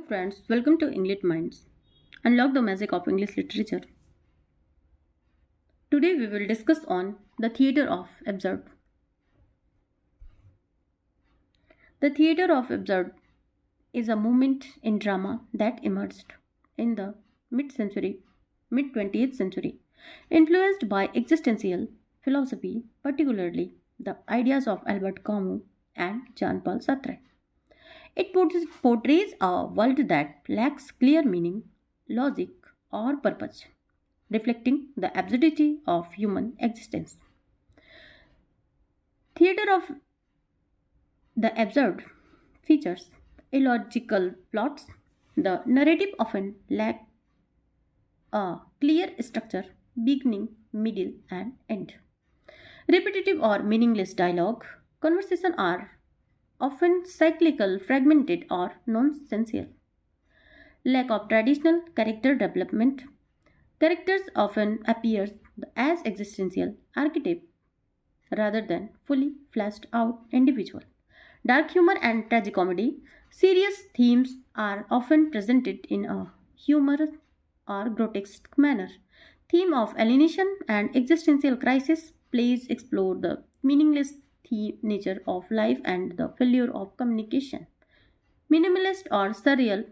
friends, welcome to English Minds. Unlock the magic of English literature. Today we will discuss on the theater of absurd. The theater of absurd is a movement in drama that emerged in the mid 20th century, influenced by existential philosophy, particularly the ideas of Albert Camus and Jean-Paul Sartre. It portrays a world that lacks clear meaning, logic, or purpose, reflecting the absurdity of human existence. Theater of the absurd features illogical plots. The narrative often lacks a clear structure, beginning, middle, and end. Repetitive or meaningless dialogue, conversation are often cyclical, fragmented, or nonsensical. Lack of traditional character development. Characters often appear as existential archetypes rather than fully fleshed out individual. Dark humor and tragicomedy. Serious themes are often presented in a humorous or grotesque manner. Theme of alienation and existential crisis. Plays explore the meaningless nature of life and the failure of communication. Minimalist or surreal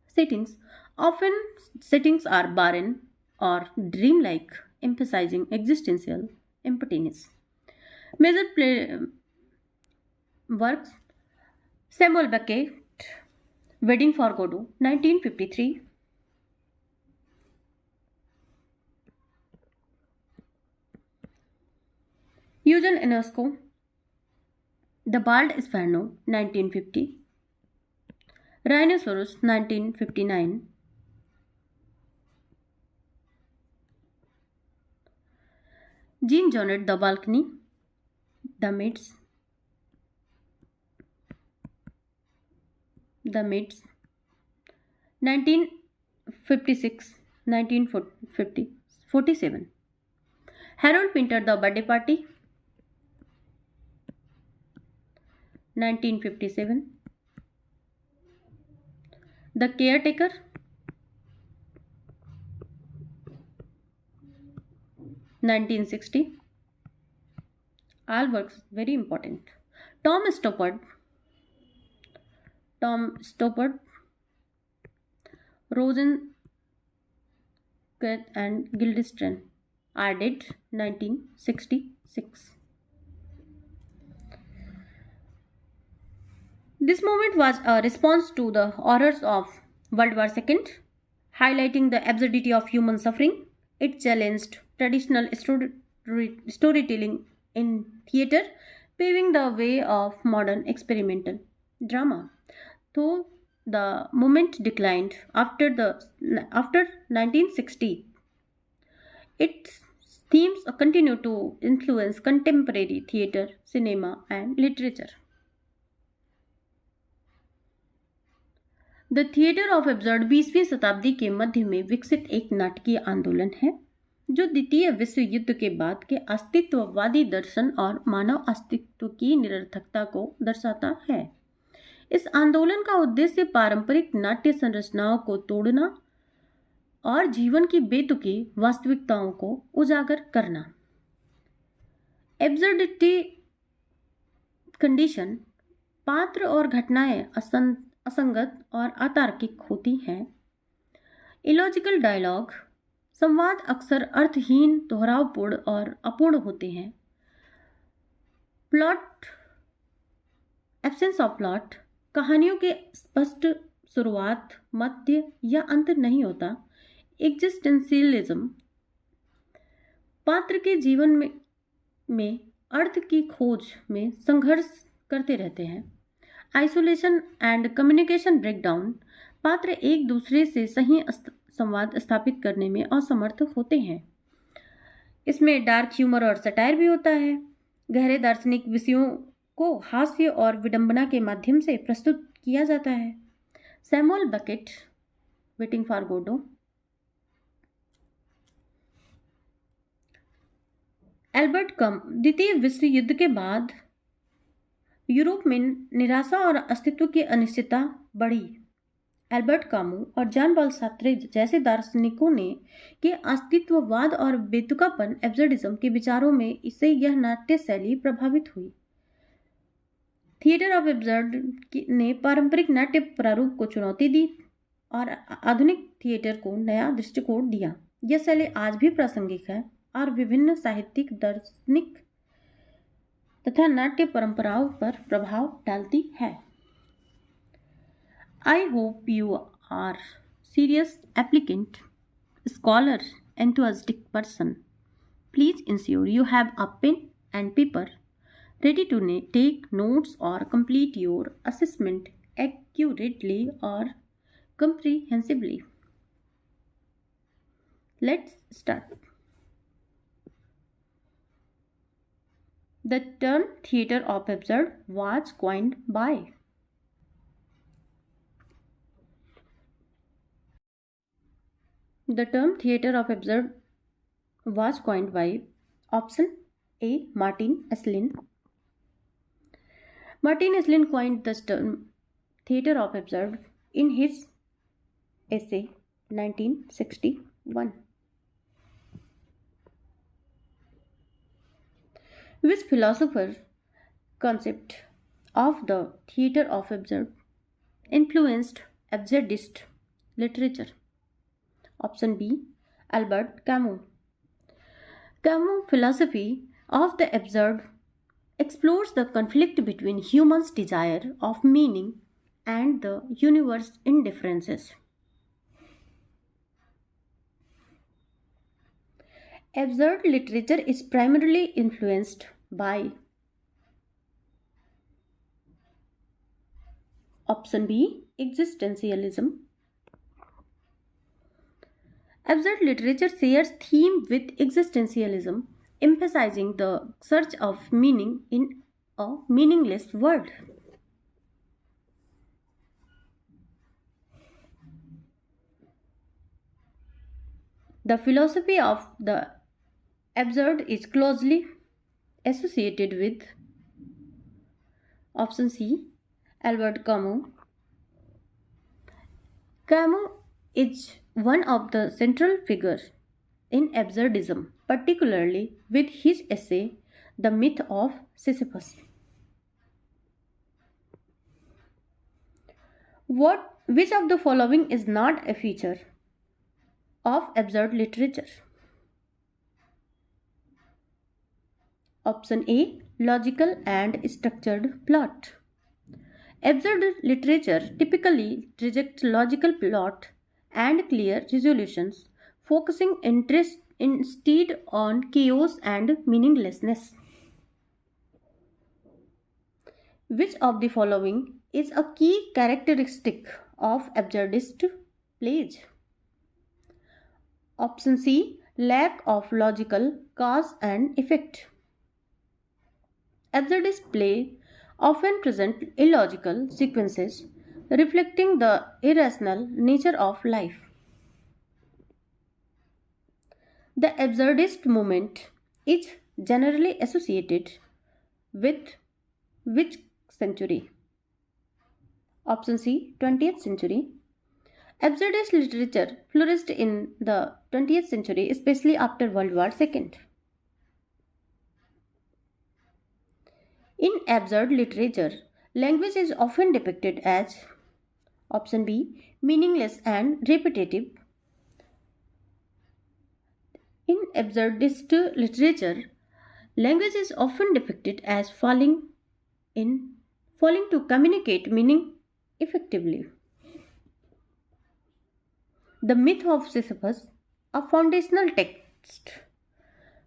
settings. Often settings are barren or dreamlike, emphasizing existential emptiness. Major works Samuel Beckett, Wedding for Godot, 1953. Eugene Ionesco, The Bald Inferno, 1950. Rhinoceros, 1959. Jean Genet, The Balcony, The Mids, 1956, 1947. Harold Pinter, The Birthday Party, 1957. The Caretaker, 1960. All works very important. Tom Stoppard, Rosen and Guildenstern are dead, 1966. This movement was a response to the horrors of World War II, highlighting the absurdity of human suffering. It challenged traditional storytelling in theatre, paving the way of modern experimental drama. Though the movement declined after 1960, its themes continue to influence contemporary theatre, cinema, and literature. The theatre of absurd 20वीं शताब्दी के मध्य में विकसित एक नाटकीय आंदोलन है जो द्वितीय विश्व युद्ध के बाद के अस्तित्ववादी दर्शन और मानव अस्तित्व की निरर्थकता को दर्शाता है। इस आंदोलन का उद्देश्य पारंपरिक नाट्य संरचनाओं को तोड़ना और जीवन की बेतुकी वास्तविकताओं को उजागर करना। एब्सर्डिटी कंडीशन, पात्र और घटनाएं असंगत और अतार्किक होती हैं। इलॉजिकल डायलॉग, संवाद अक्सर अर्थहीन, दोहरावपूर्ण और अपूर्ण होते हैं। प्लॉट, एब्सेंस ऑफ प्लॉट, कहानियों के स्पष्ट शुरुआत, मध्य या अंत नहीं होता। एग्जिस्टेंशियलिज्म, पात्र के जीवन में अर्थ की खोज में संघर्ष करते रहते हैं। आइसोलेशन एंड कम्युनिकेशन ब्रेकडाउन, पात्र एक दूसरे से सही संवाद स्थापित करने में असमर्थ होते हैं। इसमें डार्क ह्यूमर और सटायर भी होता है। गहरे दार्शनिक विषयों को हास्य और विडंबना के माध्यम से प्रस्तुत किया जाता है। Samuel Beckett, waiting for Godot. Albert Camus, द्वितीय विश्व युद्ध के बाद यूरोप में निराशा और अस्तित्व की अनिश्चितता बढ़ी। एल्बर्ट कामू और जॉन पॉल सार्त्रे जैसे दार्शनिकों ने के अस्तित्ववाद और बेतुकापन एब्सर्डिज्म के विचारों में इससे यह नाट्य शैली प्रभावित हुई। थिएटर ऑफ एब्सर्ड ने पारंपरिक नाट्य प्रारूप को चुनौती दी और आधुनिक थिएटर को नया दृष्टिकोण दिया। यह शैली आज भी प्रासंगिक है और विभिन्न साहित्यिक, दार्शनिक तथा नाट्य परंपराओं पर प्रभाव डालती है। I hope you are serious applicant, scholar, enthusiastic person. Please ensure you have a pen and paper ready to take notes or complete your assessment accurately or comprehensively. Let's start. The term theater of absurd was coined by The term theater of absurd was coined by option A. Martin Esslin. Martin Esslin coined the term theater of absurd in his essay 1961. Which philosopher concept of the theater of absurd influenced absurdist literature? Option B. Albert Camus. Camus' philosophy of the absurd explores the conflict between humans' desire of meaning and the universe's indifferences. Absurd literature is primarily influenced by option B. Existentialism. Absurd literature shares theme with existentialism, emphasizing the search of meaning in a meaningless world. The philosophy of the absurd is closely associated with option C. Albert Camus. Camus is one of the central figures in absurdism, particularly with his essay, The Myth of Sisyphus. Which of the following is not a feature of absurd literature? Option A. Logical and structured plot. Absurd literature typically rejects logical plot and clear resolutions, focusing interest instead on chaos and meaninglessness. Which of the following is a key characteristic of absurdist plays? Option C. Lack of logical cause and effect. Absurdist plays often present illogical sequences reflecting the irrational nature of life. The absurdist movement is generally associated with which century? Option C. 20th century. Absurdist literature flourished in the 20th century, especially after World War II. In absurd literature, language is often depicted as option B. Meaningless and repetitive. In absurdist literature, language is often depicted as failing to communicate meaning effectively. The Myth of Sisyphus, a foundational text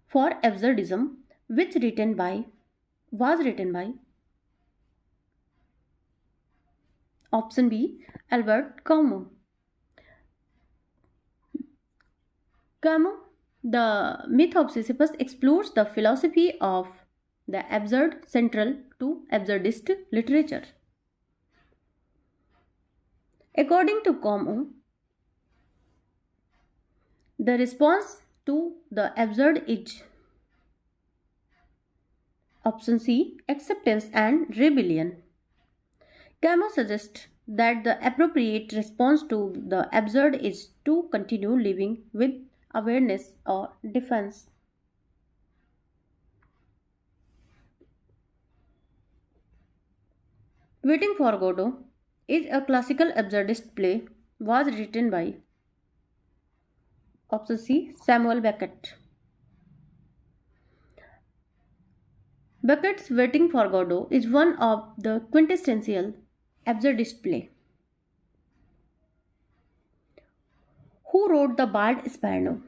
for absurdism, was written by option B. Albert Camus. The Myth of Sisyphus explores the philosophy of the absurd central to absurdist literature. According to Camus, the response to the absurd is option C. Acceptance and rebellion. Camus suggests that the appropriate response to the absurd is to continue living with awareness or defense. Waiting for Godot is a classical absurdist play was written by option C Samuel Beckett. Beckett's Waiting for Godot is one of the quintessential absurdist play. Who wrote The Bard Sparrow?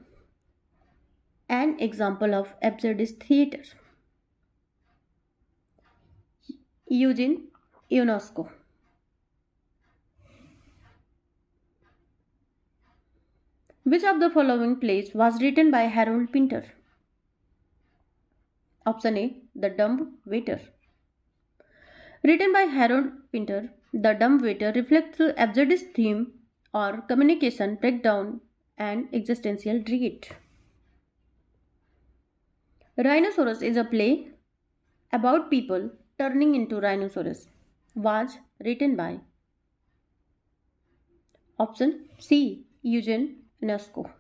An example of absurdist theater. Eugene Ionesco. Which of the following plays was written by Harold Pinter? Option A. The Dumb Waiter. Written by Harold Pinter, The Dumb Waiter reflects the absurdist theme or communication breakdown and existential dread. Rhinoceros is a play about people turning into rhinoceros. Was written by option C. Eugene Ionesco.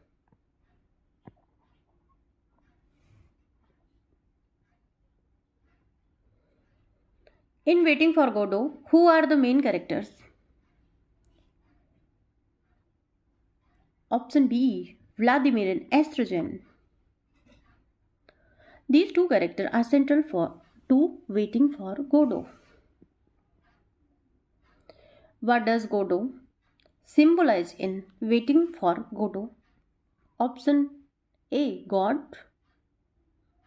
In Waiting for Godot, who are the main characters? Option B. Vladimir and Estrogen. These two characters are central to Waiting for Godot. What does Godot symbolize in Waiting for Godot? Option A. God.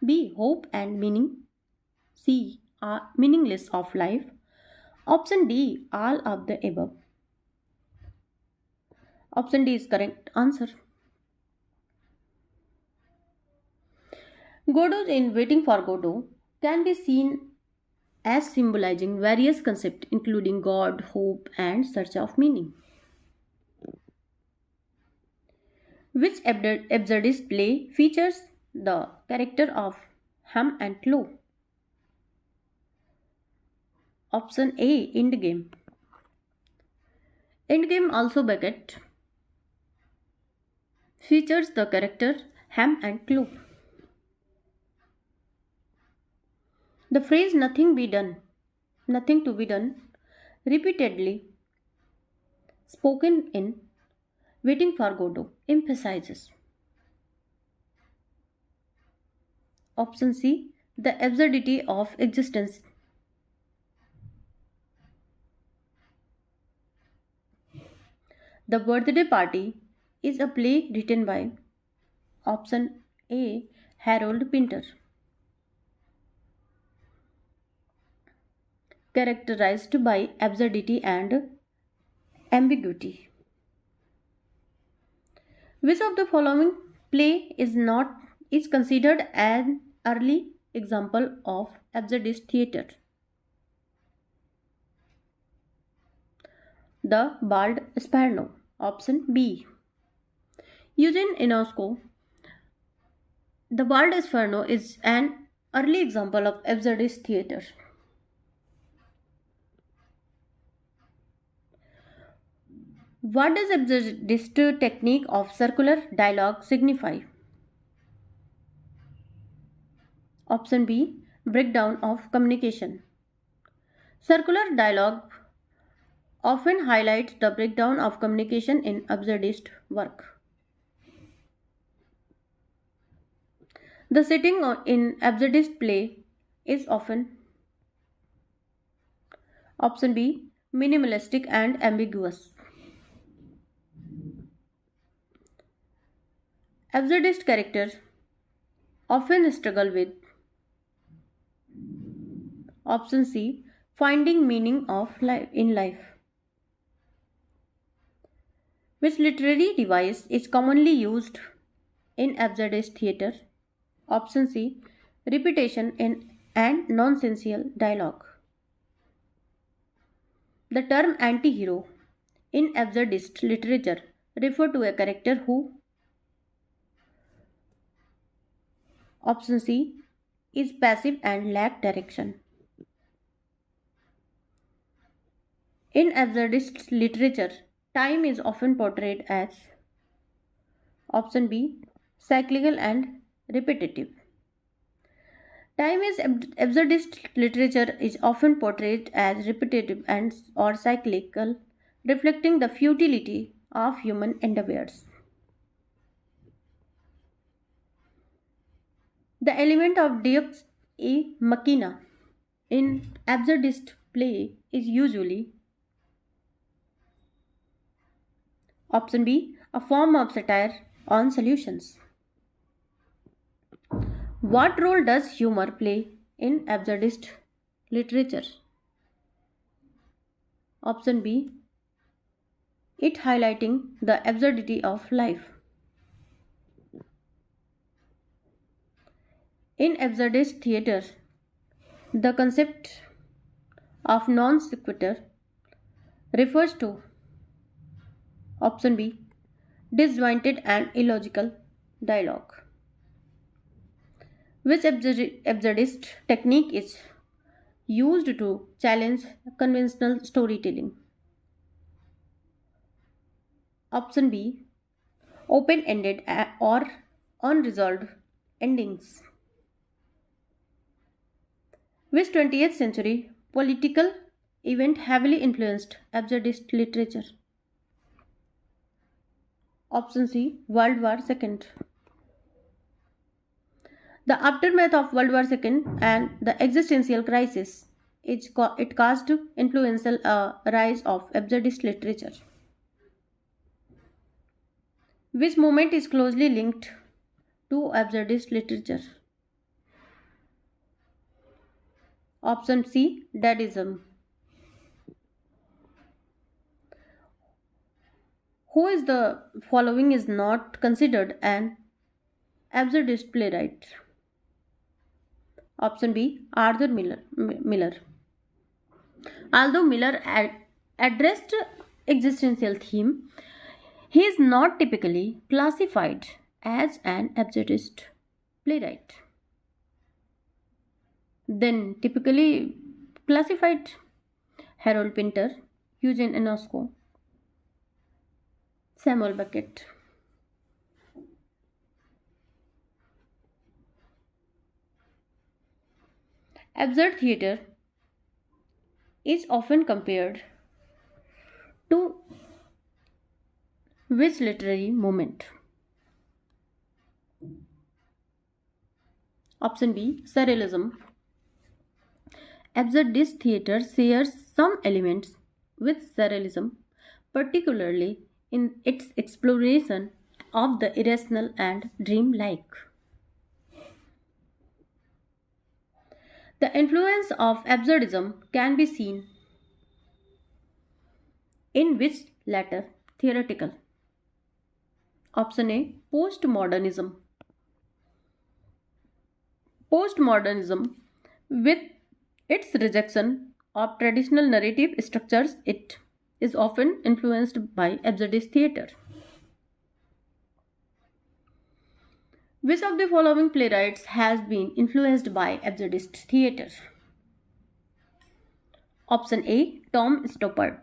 B. Hope and meaning. C. Meaningless of life. Option D. All of the above. Option D is correct answer. Godot in Waiting for Godot can be seen as symbolizing various concepts including God, hope, and search of meaning. Which absurdist play features the character of Ham and Chloe? Option A. Endgame. Endgame, also Beckett, features the character Ham and Chloe. The phrase nothing to be done, repeatedly spoken in Waiting for Godot, emphasizes option C. The absurdity of existence. The Birthday Party is a play written by option A. Harold Pinter, characterized by absurdity and ambiguity. Which of the following play is considered an early example of absurdist theatre? The Bald Sparrow. Option B. Eugene Ionesco. The Bald Sparrow is an early example of absurdist theatre. What does absurdist technique of circular dialogue signify? Option B. Breakdown of communication. Circular dialogue often highlights the breakdown of communication in absurdist work. The setting in absurdist play is often option B. Minimalistic and ambiguous. Absurdist characters often struggle with option C. Finding meaning of life in life. Which literary device is commonly used in absurdist theatre? Option C. Repetition and nonsensical dialogue. The term anti-hero in absurdist literature refer to a character who option C. Is passive and lack direction. In absurdist literature, time is often portrayed as option B, cyclical and repetitive. Time is absurdist literature is often portrayed as repetitive and or cyclical, reflecting the futility of human endeavors. The element of deus ex machina in absurdist play is usually option B, a form of satire on solutions. What role does humor play in absurdist literature? Option B, it highlighting the absurdity of life. In absurdist theatre, the concept of non sequitur refers to option B, disjointed and illogical dialogue. Which absurdist technique is used to challenge conventional storytelling? Option B, open ended or unresolved endings. Which 20th century political event heavily influenced absurdist literature? Option C, World War II. The aftermath of World War II and the existential crisis it caused influential rise of absurdist literature. Which movement is closely linked to absurdist literature? Option C, Dadaism. Who is the following is not considered an absurdist playwright? Option B, Arthur Miller. Although Miller addressed existential theme, he is not typically classified as an absurdist playwright. Then typically classified Harold Pinter, Eugene Ionesco, Samuel Beckett. Absurd theatre is often compared to which literary movement? Option B, Surrealism. Absurdist theatre shares some elements with Surrealism, particularly in its exploration of the irrational and dreamlike. The influence of absurdism can be seen in which latter theoretical. Option A, postmodernism. Postmodernism, with its rejection of traditional narrative structures, it is often influenced by absurdist theatre. Which of the following playwrights has been influenced by absurdist theatre? Option A, Tom Stoppard.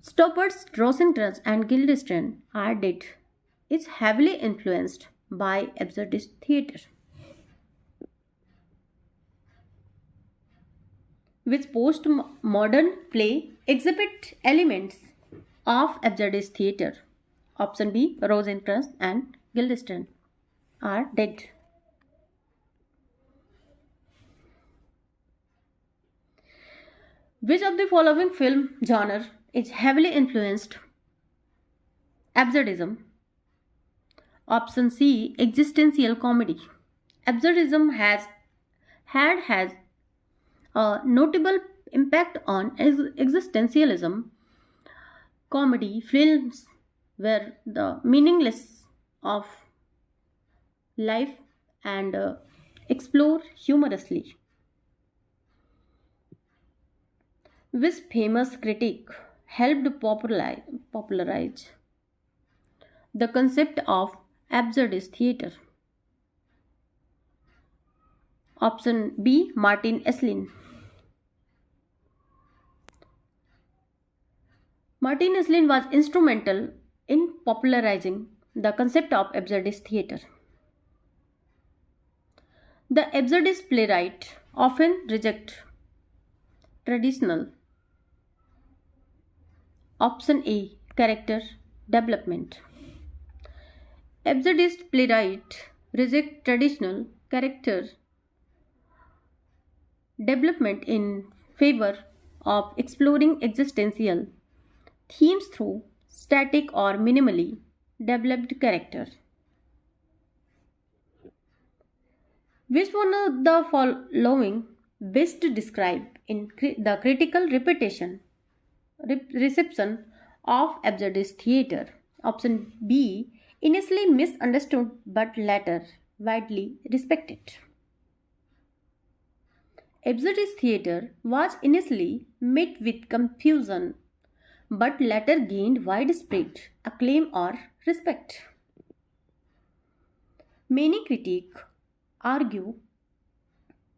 Stoppard's Rosencrantz and Guildenstern are dead is heavily influenced by absurdist theatre. Which postmodern play exhibit elements of absurdist theatre? Option B, Rosencrantz and Guildenstern are dead. Which of the following film genre is heavily influenced absurdism? Option C, existential comedy. Absurdism has a notable impact on existentialism. Comedy films were the meaningless of life and explore humorously. Which famous critic helped popularize the concept of absurdist theatre? Option B, Martin Esslin. Martin Esslin was instrumental in popularizing the concept of absurdist theater. The absurdist playwright often reject traditional option A character development. Absurdist playwright reject traditional character development in favor of exploring existential themes through static or minimally developed character. Which one of the following best describe in the critical reception of absurdist theater? Option B, initially misunderstood but later widely respected. Absurdist theater was initially met with confusion but later gained widespread acclaim or respect. Many critics argue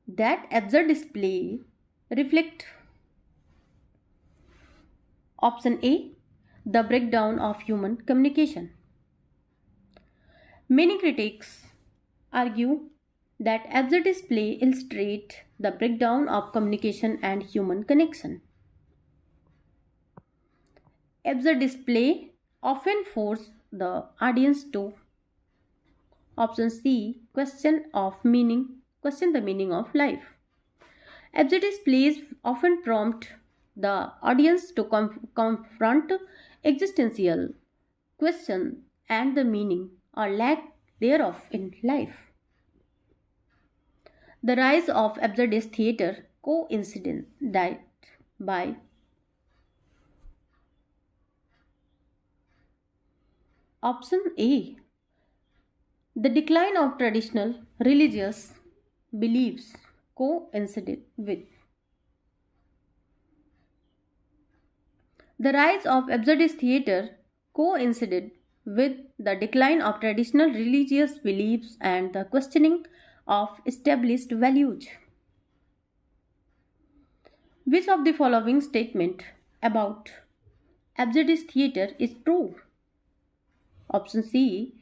that absurdist play reflect option A, the breakdown of human communication. Many critics argue that absurdist play illustrate the breakdown of communication and human connection. Absurdist play often force the audience to option C, question the meaning of life. Absurdist plays often prompt the audience to confront existential question and the meaning or lack thereof in life. The rise of absurdist theater coincided by option A, the decline of traditional religious beliefs coincided with the rise of absurdist theater coincided with the decline of traditional religious beliefs and the questioning of established values. Which of the following statement about absurdist theater is true? Option C,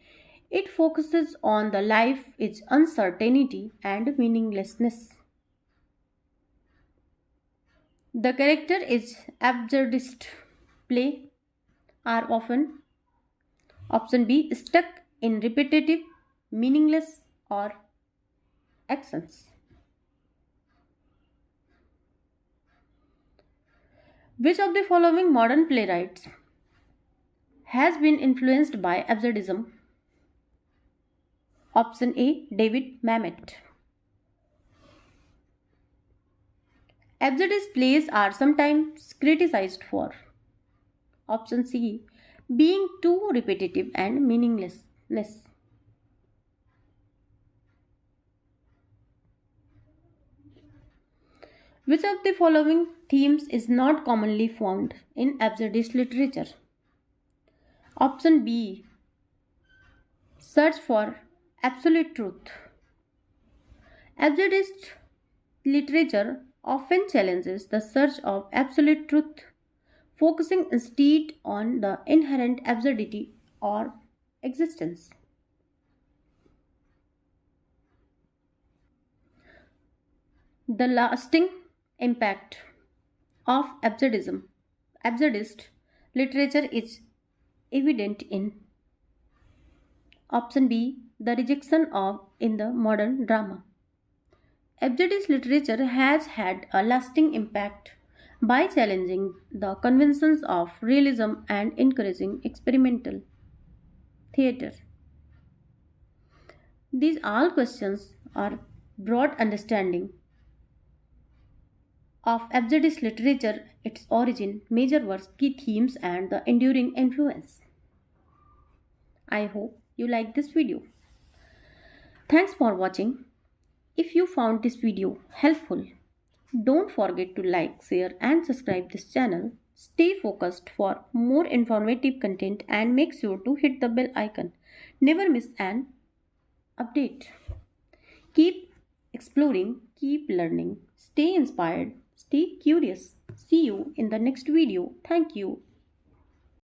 it focuses on the life, its uncertainty and meaninglessness. The character is absurdist play are often option B, stuck in repetitive, meaningless or actions. Which of the following modern playwrights has been influenced by absurdism? Option A, David Mamet. Absurdist plays are sometimes criticized for option C, being too repetitive and meaninglessness. Which of the following themes is not commonly found in absurdist literature? Option B, search for absolute truth. Absurdist literature often challenges the search of absolute truth, focusing instead on the inherent absurdity or existence. The lasting impact of absurdist literature is evident in option B, the rejection of in the modern drama. Absurdist literature has had a lasting impact by challenging the conventions of realism and encouraging experimental theatre. These all questions are broad understanding of absurdist literature, its origin, major works, key themes, and the enduring influence. I hope you like this video. Thanks for watching. If you found this video helpful, don't forget to like, share, and subscribe this channel. Stay focused for more informative content and make sure to hit the bell icon. Never miss an update. Keep exploring, keep learning, stay inspired, stay curious. See you in the next video. Thank you.